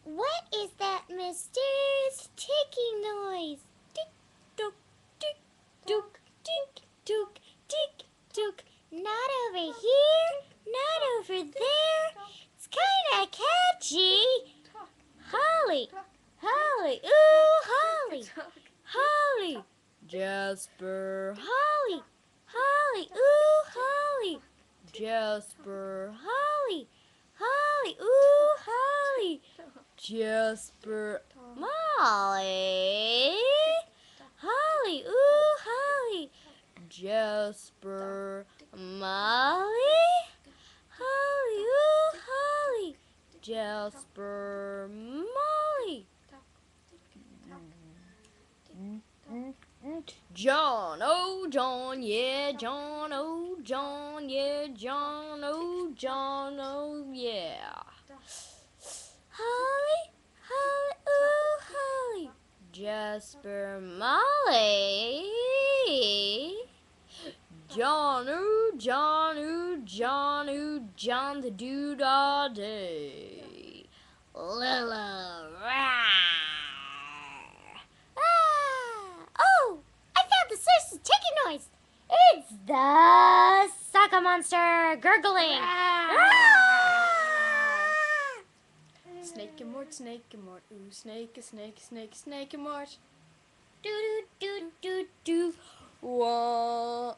What is that mysterious ticking noise? Tick tock, tick tock, tick tock, tick tock. Not over here, not over there. It's kind of catchy. Holly, Holly, ooh, Holly, Holly. Jasper, Holly, Holly, ooh, Holly. Jasper, Holly, Holly, ooh, Holly. Jasper, Molly, Holly, ooh, Holly. Jasper, Molly, Holly, ooh, Holly. Jasper, Molly. John, oh John, yeah, John, oh John, yeah, John, oh John, oh yeah. Holly, Holly, ooh, Holly. Jasper, Molly. John, ooh, John, ooh, John, ooh, John the dude all day. Lilla, rah. Oh, I found the source of ticking noise. It's the Saka monster gurgling. Snake and Mort, ooh, snake, snake and Mort. Do do do do do. Whoa.